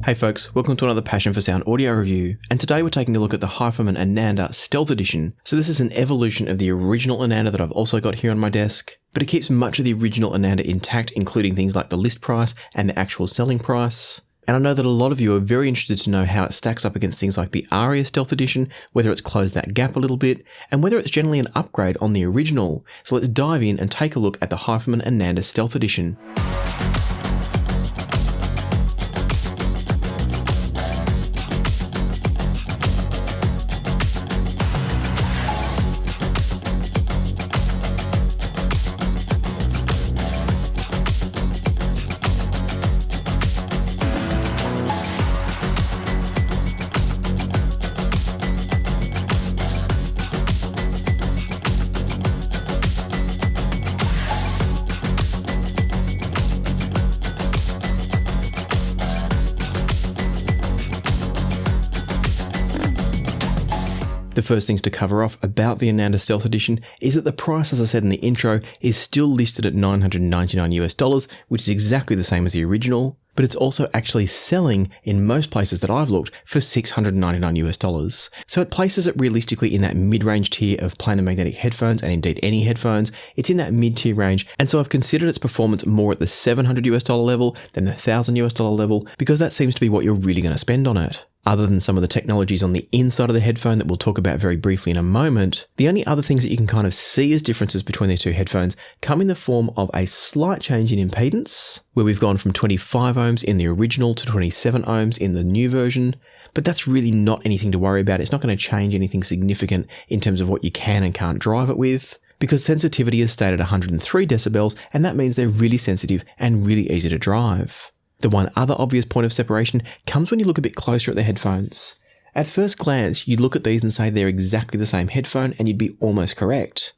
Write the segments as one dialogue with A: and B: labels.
A: Hey folks, welcome to another Passion for Sound audio review, and today we're taking a look at the HiFiMan Ananda Stealth Edition. So this is an evolution of the original Ananda that I've also got here on my desk, but it keeps much of the original Ananda intact, including things like the list price and the actual selling price. And I know that a lot of you are very interested to know how it stacks up against things like the Arya Stealth Edition, whether it's closed that gap a little bit, and whether it's generally an upgrade on the original. So let's dive in and take a look at the HiFiMan Ananda Stealth Edition. The first things to cover off about the Ananda Stealth Edition is that the price, as I said in the intro, is still listed at $999 US, which is exactly the same as the original, but it's also actually selling in most places that I've looked for $699 US. So it places it realistically in that mid-range tier of planar magnetic headphones, and indeed any headphones. It's in that mid-tier range, and so I've considered its performance more at the $700 US level than the $1,000 US level, because that seems to be what you're really going to spend on it. Other than some of the technologies on the inside of the headphone that we'll talk about very briefly in a moment, the only other things that you can kind of see as differences between these two headphones come in the form of a slight change in impedance, where we've gone from 25 ohms in the original to 27 ohms in the new version. But that's really not anything to worry about. It's not going to change anything significant in terms of what you can and can't drive it with, because sensitivity is stated at 103 decibels, and that means they're really sensitive and really easy to drive. The one other obvious point of separation comes when you look a bit closer at the headphones. At first glance, you'd look at these and say they're exactly the same headphone, and you'd be almost correct.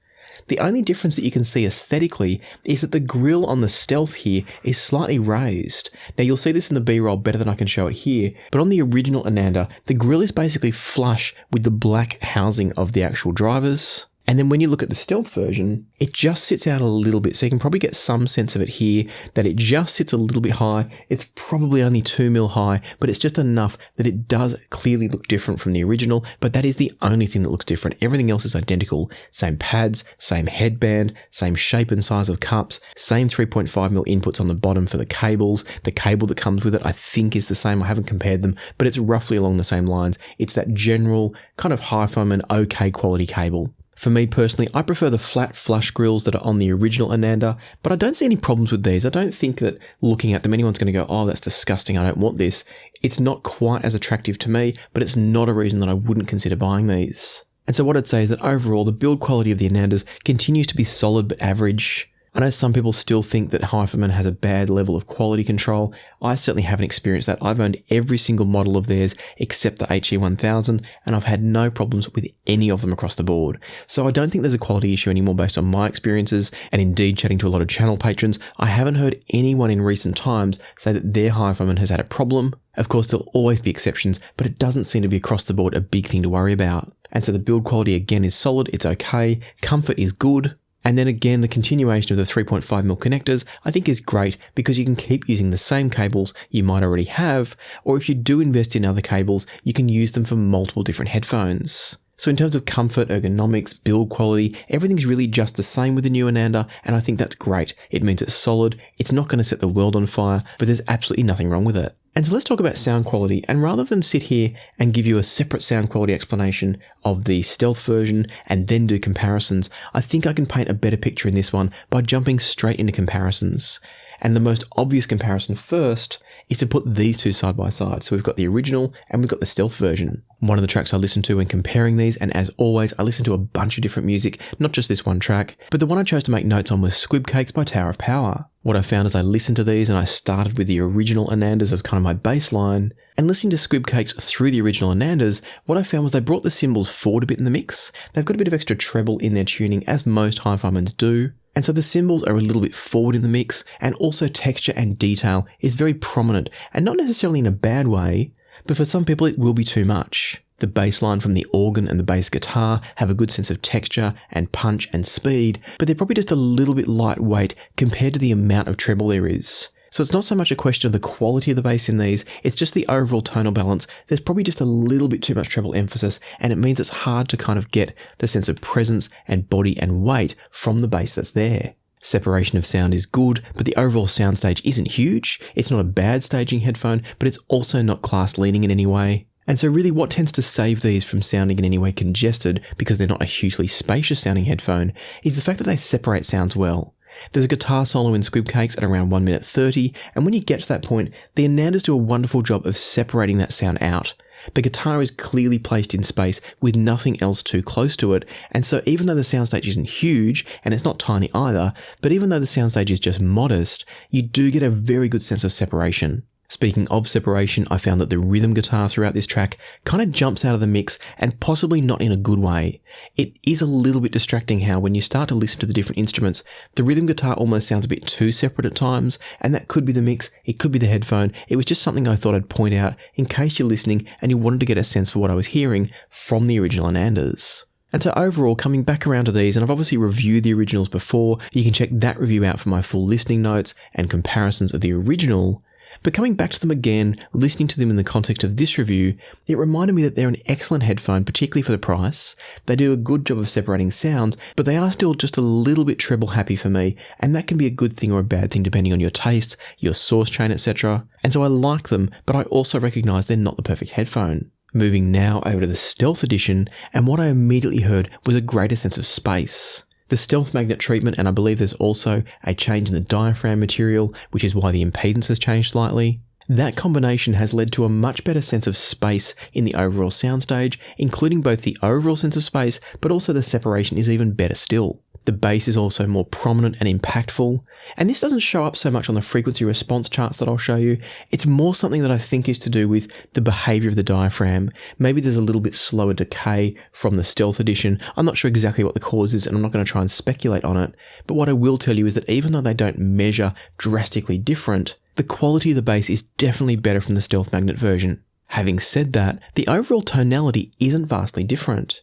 A: The only difference that you can see aesthetically is that the grille on the Stealth here is slightly raised. Now you'll see this in the B-roll better than I can show it here, but on the original Ananda, the grille is basically flush with the black housing of the actual drivers. And then when you look at the Stealth version, it just sits out a little bit. So you can probably get some sense of it here, that it just sits a little bit high. It's probably only 2mm high, but it's just enough that it does clearly look different from the original. But that is the only thing that looks different. Everything else is identical. Same pads, same headband, same shape and size of cups, same 3.5mm inputs on the bottom for the cables. The cable that comes with it, I think, is the same. I haven't compared them, but it's roughly along the same lines. It's that general kind of HiFiMan okay quality cable. For me personally, I prefer the flat flush grills that are on the original Ananda, but I don't see any problems with these. I don't think that looking at them, anyone's going to go, oh, that's disgusting, I don't want this. It's not quite as attractive to me, but it's not a reason that I wouldn't consider buying these. And so what I'd say is that overall, the build quality of the Anandas continues to be solid but average. I know some people still think that HiFiMan has a bad level of quality control. I certainly haven't experienced that. I've owned every single model of theirs except the HE1000, and I've had no problems with any of them across the board. So I don't think there's a quality issue anymore based on my experiences, and indeed chatting to a lot of channel patrons, I haven't heard anyone in recent times say that their HiFiMan has had a problem. Of course, there'll always be exceptions, but it doesn't seem to be across the board a big thing to worry about. And so the build quality again is solid, it's okay, comfort is good. And then again, the continuation of the 3.5mm connectors I think is great, because you can keep using the same cables you might already have, or if you do invest in other cables, you can use them for multiple different headphones. So in terms of comfort, ergonomics, build quality, everything's really just the same with the new Ananda, and I think that's great. It means it's solid, it's not going to set the world on fire, but there's absolutely nothing wrong with it. And so let's talk about sound quality, and rather than sit here and give you a separate sound quality explanation of the Stealth version and then do comparisons, I think I can paint a better picture in this one by jumping straight into comparisons. And the most obvious comparison first is to put these two side by side. So we've got the original and we've got the Stealth version. One of the tracks I listen to when comparing these, and as always, I listen to a bunch of different music, not just this one track, but the one I chose to make notes on was Squib Cakes by Tower of Power. What I found as I listened to these, and I started with the original Anandas as kind of my baseline, and listening to Squib Cakes through the original Anandas, what I found was they brought the cymbals forward a bit in the mix. They've got a bit of extra treble in their tuning, as most HiFiMans do. And so the cymbals are a little bit forward in the mix, and also texture and detail is very prominent, and not necessarily in a bad way, but for some people it will be too much. The bass line from the organ and the bass guitar have a good sense of texture and punch and speed, but they're probably just a little bit lightweight compared to the amount of treble there is. So it's not so much a question of the quality of the bass in these, it's just the overall tonal balance. There's probably just a little bit too much treble emphasis, and it means it's hard to kind of get the sense of presence and body and weight from the bass that's there. Separation of sound is good, but the overall soundstage isn't huge. It's not a bad staging headphone, but it's also not class leading in any way. And so really what tends to save these from sounding in any way congested, because they're not a hugely spacious sounding headphone, is the fact that they separate sounds well. There's a guitar solo in Squib Cakes at around 1 minute 30, and when you get to that point, the Anandas do a wonderful job of separating that sound out. The guitar is clearly placed in space with nothing else too close to it, and so even though the soundstage isn't huge, and it's not tiny either, but even though the soundstage is just modest, you do get a very good sense of separation. Speaking of separation, I found that the rhythm guitar throughout this track kind of jumps out of the mix, and possibly not in a good way. It is a little bit distracting how when you start to listen to the different instruments, the rhythm guitar almost sounds a bit too separate at times, and that could be the mix, it could be the headphone. It was just something I thought I'd point out in case you're listening and you wanted to get a sense for what I was hearing from the original Anandas. And so overall, coming back around to these, and I've obviously reviewed the originals before, you can check that review out for my full listening notes and comparisons of the original. But coming back to them again, listening to them in the context of this review, it reminded me that they're an excellent headphone, particularly for the price. They do a good job of separating sounds, but they are still just a little bit treble happy for me, and that can be a good thing or a bad thing depending on your tastes, your source chain, etc. And so I like them, but I also recognise they're not the perfect headphone. Moving now over to the Stealth Edition, and what I immediately heard was a greater sense of space. The stealth magnet treatment, and I believe there's also a change in the diaphragm material, which is why the impedance has changed slightly. That combination has led to a much better sense of space in the overall soundstage, including both the overall sense of space, but also the separation is even better still. The bass is also more prominent and impactful, and this doesn't show up so much on the frequency response charts that I'll show you. It's more something that I think is to do with the behavior of the diaphragm. Maybe there's a little bit slower decay from the Stealth Edition. I'm not sure exactly what the cause is, and I'm not going to try and speculate on it, but what I will tell you is that even though they don't measure drastically different, the quality of the bass is definitely better from the Stealth Magnet version. Having said that, the overall tonality isn't vastly different.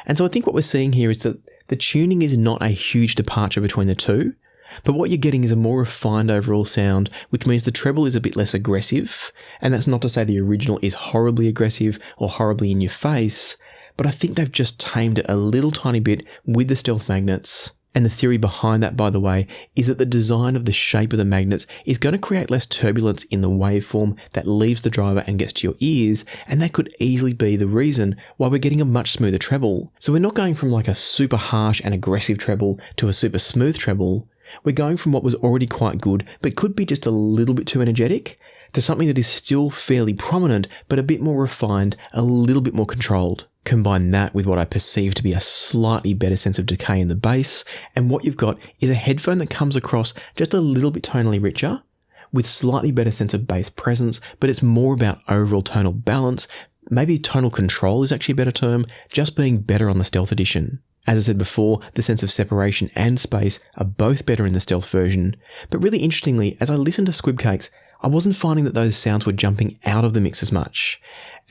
A: And so I think what we're seeing here is that the tuning is not a huge departure between the two, but what you're getting is a more refined overall sound, which means the treble is a bit less aggressive, and that's not to say the original is horribly aggressive or horribly in your face, but I think they've just tamed it a little tiny bit with the Stealth Magnets. And the theory behind that, by the way, is that the design of the shape of the magnets is going to create less turbulence in the waveform that leaves the driver and gets to your ears, and that could easily be the reason why we're getting a much smoother treble. So we're not going from like a super harsh and aggressive treble to a super smooth treble. We're going from what was already quite good, but could be just a little bit too energetic, to something that is still fairly prominent, but a bit more refined, a little bit more controlled. Combine that with what I perceive to be a slightly better sense of decay in the bass, and what you've got is a headphone that comes across just a little bit tonally richer, with slightly better sense of bass presence, but it's more about overall tonal balance. Maybe tonal control is actually a better term, just being better on the Stealth Edition. As I said before, the sense of separation and space are both better in the Stealth version, but really interestingly, as I listened to Squib Cakes, I wasn't finding that those sounds were jumping out of the mix as much.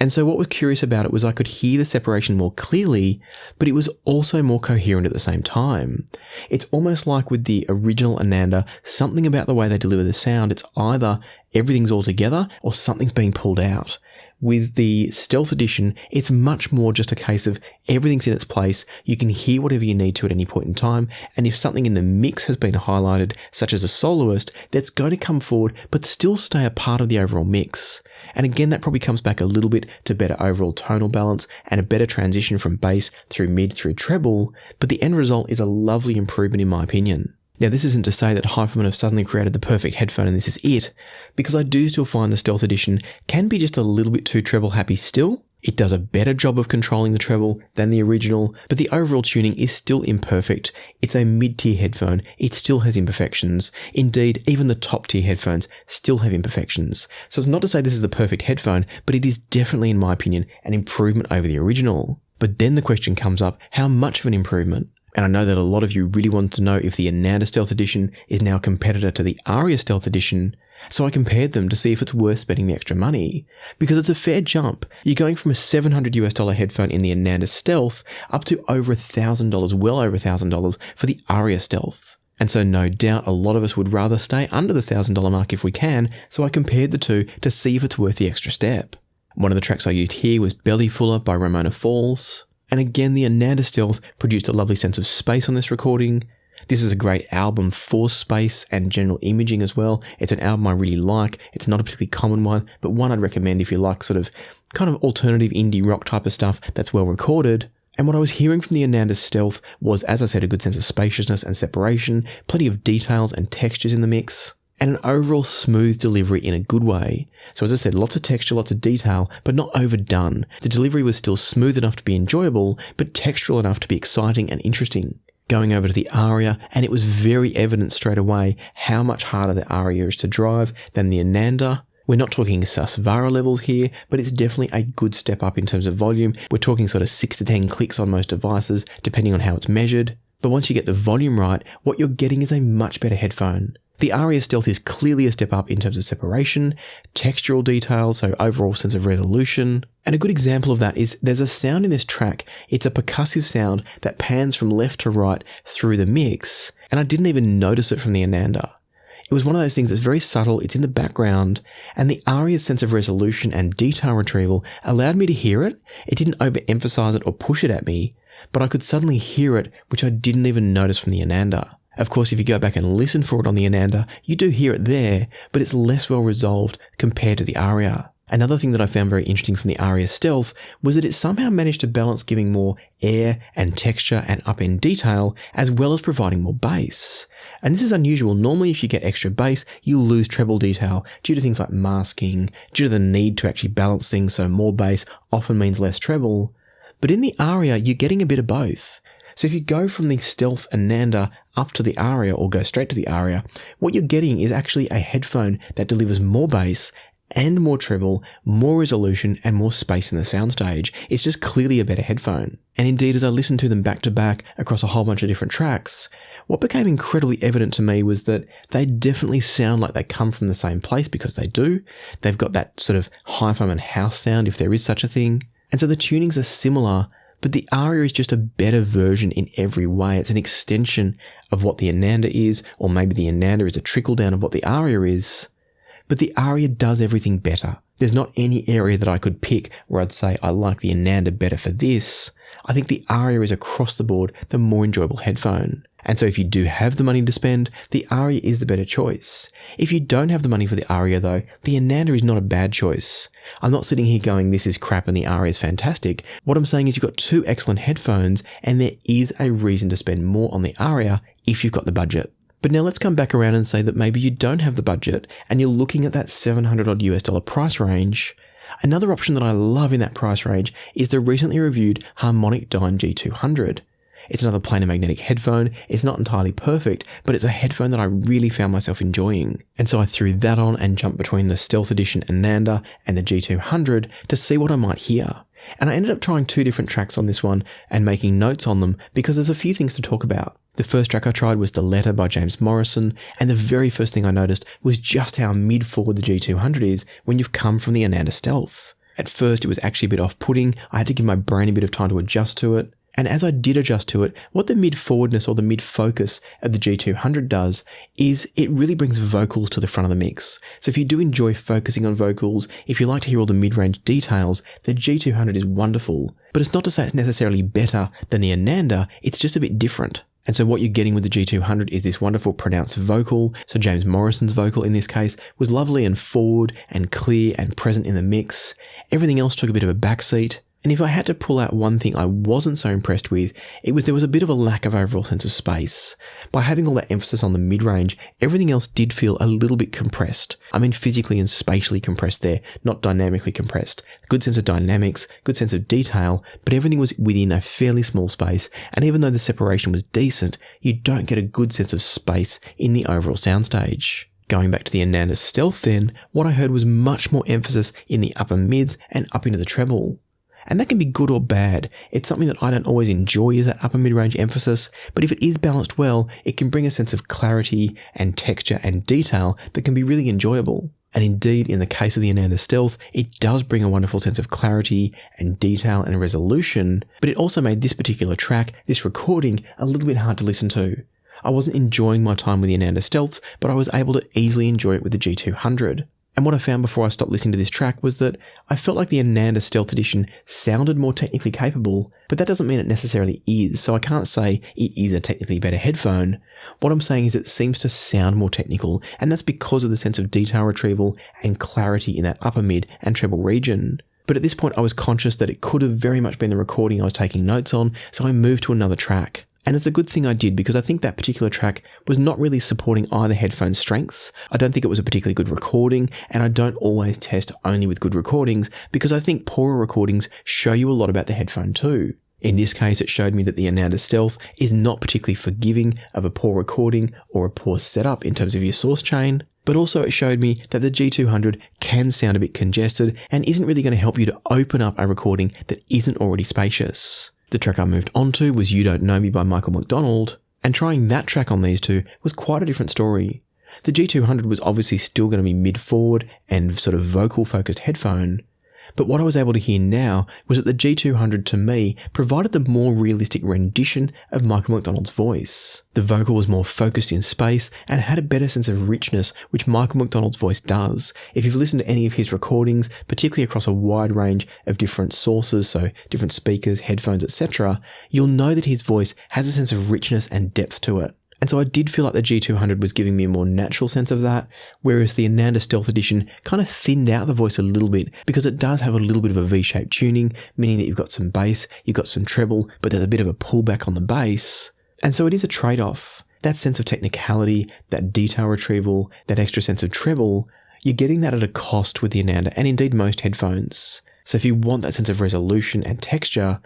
A: And so what was curious about it was I could hear the separation more clearly, but it was also more coherent at the same time. It's almost like with the original Ananda, something about the way they deliver the sound, it's either everything's all together or something's being pulled out. With the Stealth Edition, it's much more just a case of everything's in its place, you can hear whatever you need to at any point in time, and if something in the mix has been highlighted, such as a soloist, that's going to come forward but still stay a part of the overall mix. And again, that probably comes back a little bit to better overall tonal balance and a better transition from bass through mid through treble, but the end result is a lovely improvement in my opinion. Now, this isn't to say that HiFiMan have suddenly created the perfect headphone and this is it, because I do still find the Stealth Edition can be just a little bit too treble happy still. It does a better job of controlling the treble than the original, but the overall tuning is still imperfect. It's a mid-tier headphone. It still has imperfections. Indeed, even the top-tier headphones still have imperfections. So it's not to say this is the perfect headphone, but it is definitely, in my opinion, an improvement over the original. But then the question comes up, how much of an improvement? And I know that a lot of you really want to know if the Ananda Stealth Edition is now a competitor to the Arya Stealth Edition, so I compared them to see if it's worth spending the extra money. Because it's a fair jump. You're going from a $700 headphone in the Ananda Stealth up to over $1,000, well over $1,000 for the Arya Stealth. And so no doubt a lot of us would rather stay under the $1,000 mark if we can, so I compared the two to see if it's worth the extra step. One of the tracks I used here was Belly Fuller by Ramona Falls. And again, the Ananda Stealth produced a lovely sense of space on this recording. This is a great album for space and general imaging as well. It's an album I really like. It's not a particularly common one, but one I'd recommend if you like sort of kind of alternative indie rock type of stuff that's well recorded. And what I was hearing from the Ananda Stealth was, as I said, a good sense of spaciousness and separation, plenty of details and textures in the mix, and an overall smooth delivery in a good way. So as I said, lots of texture, lots of detail, but not overdone. The delivery was still smooth enough to be enjoyable, but textural enough to be exciting and interesting. Going over to the Arya, and it was very evident straight away how much harder the Arya is to drive than the Ananda. We're not talking Susvara levels here, but it's definitely a good step up in terms of volume. We're talking sort of 6 to 10 clicks on most devices, depending on how it's measured. But once you get the volume right, what you're getting is a much better headphone. The Arya Stealth is clearly a step up in terms of separation, textural detail, so overall sense of resolution. And a good example of that is there's a sound in this track. It's a percussive sound that pans from left to right through the mix, and I didn't even notice it from the Ananda. It was one of those things that's very subtle, it's in the background, and the Arya's sense of resolution and detail retrieval allowed me to hear it. It didn't overemphasize it or push it at me, but I could suddenly hear it, which I didn't even notice from the Ananda. Of course, if you go back and listen for it on the Ananda, you do hear it there, but it's less well resolved compared to the Arya. Another thing that I found very interesting from the Arya Stealth was that it somehow managed to balance giving more air and texture and up-end detail, as well as providing more bass. And this is unusual. Normally, if you get extra bass, you lose treble detail due to things like masking, due to the need to actually balance things, so more bass often means less treble. But in the Arya, you're getting a bit of both. So if you go from the Stealth Ananda up to the Arya or go straight to the Arya, what you're getting is actually a headphone that delivers more bass and more treble, more resolution and more space in the soundstage. It's just clearly a better headphone. And indeed, as I listened to them back to back across a whole bunch of different tracks, what became incredibly evident to me was that they definitely sound like they come from the same place, because they do. They've got that sort of HiFiMan house sound, if there is such a thing. And so the tunings are similar, but the Arya is just a better version in every way. It's an extension of what the Ananda is, or maybe the Ananda is a trickle down of what the Arya is. But the Arya does everything better. There's not any area that I could pick where I'd say I like the Ananda better for this. I think the Arya is across the board the more enjoyable headphone. And so if you do have the money to spend, the Arya is the better choice. If you don't have the money for the Arya though, the Ananda is not a bad choice. I'm not sitting here going this is crap and the Arya is fantastic. What I'm saying is you've got two excellent headphones and there is a reason to spend more on the Arya if you've got the budget. But now let's come back around and say that maybe you don't have the budget and you're looking at that $700 odd US price range. Another option that I love in that price range is the recently reviewed HarmonicDyne G200. It's another planar magnetic headphone. It's not entirely perfect, but it's a headphone that I really found myself enjoying. And so I threw that on and jumped between the Stealth Edition Ananda and the G200 to see what I might hear. And I ended up trying 2 different tracks on this one and making notes on them because there's a few things to talk about. The first track I tried was The Letter by James Morrison, and the very first thing I noticed was just how mid-forward the G200 is when you've come from the Ananda Stealth. At first it was actually a bit off-putting. I had to give my brain a bit of time to adjust to it. And as I did adjust to it, what the mid-forwardness or the mid-focus of the G200 does is it really brings vocals to the front of the mix. So if you do enjoy focusing on vocals, if you like to hear all the mid-range details, the G200 is wonderful. But it's not to say it's necessarily better than the Ananda, it's just a bit different. And so what you're getting with the G200 is this wonderful pronounced vocal. So James Morrison's vocal in this case was lovely and forward and clear and present in the mix. Everything else took a bit of a backseat. And if I had to pull out one thing I wasn't so impressed with, it was there was a bit of a lack of overall sense of space. By having all that emphasis on the mid-range, everything else did feel a little bit compressed. I mean physically and spatially compressed there, not dynamically compressed. Good sense of dynamics, good sense of detail, but everything was within a fairly small space, and even though the separation was decent, you don't get a good sense of space in the overall soundstage. Going back to the Ananda Stealth then, what I heard was much more emphasis in the upper mids and up into the treble. And that can be good or bad. It's something that I don't always enjoy is that upper mid-range emphasis, but if it is balanced well, it can bring a sense of clarity and texture and detail that can be really enjoyable. And indeed, in the case of the Ananda Stealth, it does bring a wonderful sense of clarity and detail and resolution, but it also made this particular track, this recording, a little bit hard to listen to. I wasn't enjoying my time with the Ananda Stealths, but I was able to easily enjoy it with the G200. And what I found before I stopped listening to this track was that I felt like the Ananda Stealth Edition sounded more technically capable, but that doesn't mean it necessarily is, so I can't say it is a technically better headphone. What I'm saying is it seems to sound more technical, and that's because of the sense of detail retrieval and clarity in that upper mid and treble region. But at this point I was conscious that it could have very much been the recording I was taking notes on, so I moved to another track. And it's a good thing I did, because I think that particular track was not really supporting either headphone's strengths. I don't think it was a particularly good recording, and I don't always test only with good recordings, because I think poorer recordings show you a lot about the headphone too. In this case, it showed me that the Ananda Stealth is not particularly forgiving of a poor recording or a poor setup in terms of your source chain, but also it showed me that the G200 can sound a bit congested and isn't really going to help you to open up a recording that isn't already spacious. The track I moved on to was You Don't Know Me by Michael McDonald, and trying that track on these two was quite a different story. The G200 was obviously still going to be mid-forward and sort of vocal-focused headphone, but what I was able to hear now was that the G200 to me provided the more realistic rendition of Michael McDonald's voice. The vocal was more focused in space and had a better sense of richness, which Michael McDonald's voice does. If you've listened to any of his recordings, particularly across a wide range of different sources, so different speakers, headphones, etc., you'll know that his voice has a sense of richness and depth to it. And so I did feel like the G200 was giving me a more natural sense of that, whereas the Ananda Stealth Edition kind of thinned out the voice a little bit, because it does have a little bit of a V-shaped tuning, meaning that you've got some bass, you've got some treble, but there's a bit of a pullback on the bass. And so it is a trade-off. That sense of technicality, that detail retrieval, that extra sense of treble, you're getting that at a cost with the Ananda, and indeed most headphones. So if you want that sense of resolution and texture,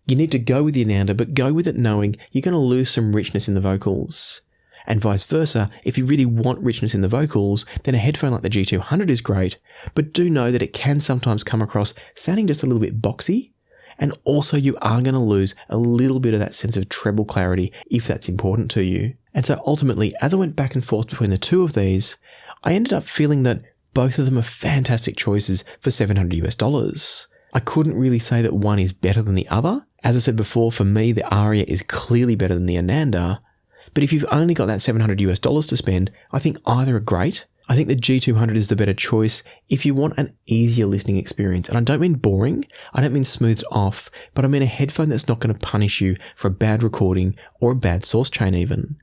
A: you need to go with the Ananda, but go with it knowing you're going to lose some richness in the vocals. And vice versa, if you really want richness in the vocals, then a headphone like the G200 is great, but do know that it can sometimes come across sounding just a little bit boxy, and also you are going to lose a little bit of that sense of treble clarity if that's important to you. And so ultimately, as I went back and forth between the two of these, I ended up feeling that both of them are fantastic choices for $700 US. I couldn't really say that one is better than the other. As I said before, for me, the Arya is clearly better than the Ananda. But if you've only got that $700 US to spend, I think either are great. I think the G200 is the better choice if you want an easier listening experience. And I don't mean boring, I don't mean smoothed off, but I mean a headphone that's not going to punish you for a bad recording or a bad source chain even.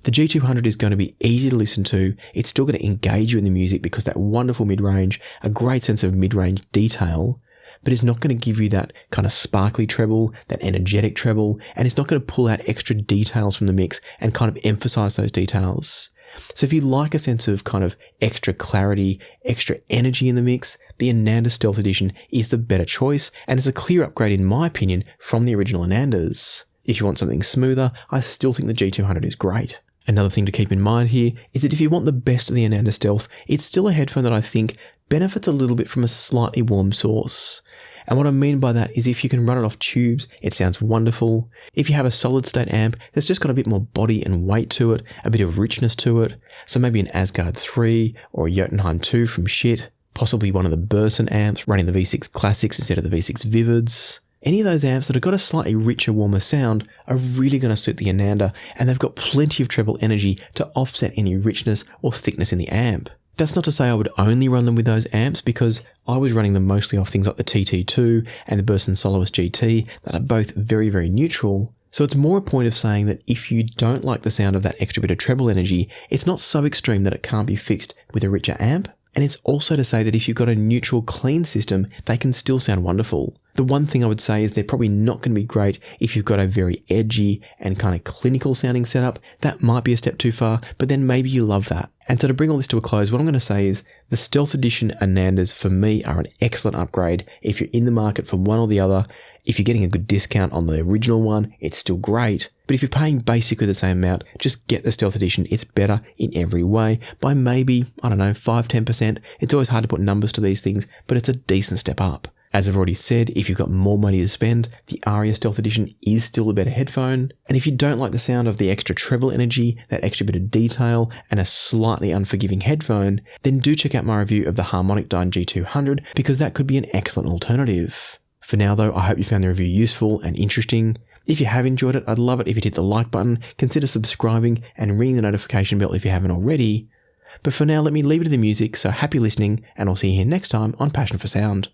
A: The G200 is going to be easy to listen to. It's still going to engage you in the music because that wonderful mid-range, a great sense of mid-range detail, but it's not going to give you that kind of sparkly treble, that energetic treble, and it's not going to pull out extra details from the mix and kind of emphasize those details. So if you like a sense of kind of extra clarity, extra energy in the mix, the Ananda Stealth Edition is the better choice, and it's a clear upgrade in my opinion from the original Anandas. If you want something smoother, I still think the G200 is great. Another thing to keep in mind here is that if you want the best of the Ananda Stealth, it's still a headphone that I think benefits a little bit from a slightly warm source. And what I mean by that is if you can run it off tubes, it sounds wonderful. If you have a solid state amp that's just got a bit more body and weight to it, a bit of richness to it, so maybe an Asgard 3 or a Jotunheim 2 from Shit, possibly one of the Burson amps running the V6 Classics instead of the V6 Vivids. Any of those amps that have got a slightly richer, warmer sound are really going to suit the Ananda, and they've got plenty of treble energy to offset any richness or thickness in the amp. That's not to say I would only run them with those amps, because I was running them mostly off things like the TT2 and the Burson Soloist GT that are both very, very neutral. So it's more a point of saying that if you don't like the sound of that extra bit of treble energy, it's not so extreme that it can't be fixed with a richer amp. And it's also to say that if you've got a neutral, clean system, they can still sound wonderful. The one thing I would say is they're probably not going to be great if you've got a very edgy and kind of clinical sounding setup. That might be a step too far, but then maybe you love that. And so to bring all this to a close, what I'm going to say is the Stealth Edition Anandas for me are an excellent upgrade. If you're in the market for one or the other, if you're getting a good discount on the original one, it's still great. But if you're paying basically the same amount, just get the Stealth Edition. It's better in every way by maybe, 5-10%. It's always hard to put numbers to these things, but it's a decent step up. As I've already said, if you've got more money to spend, the Arya Stealth Edition is still a better headphone. And if you don't like the sound of the extra treble energy, that extra bit of detail, and a slightly unforgiving headphone, then do check out my review of the HarmonicDyne G200, because that could be an excellent alternative. For now though, I hope you found the review useful and interesting. If you have enjoyed it, I'd love it if you'd hit the like button, consider subscribing and ring the notification bell if you haven't already. But for now, let me leave it to the music, so happy listening, and I'll see you here next time on Passion for Sound.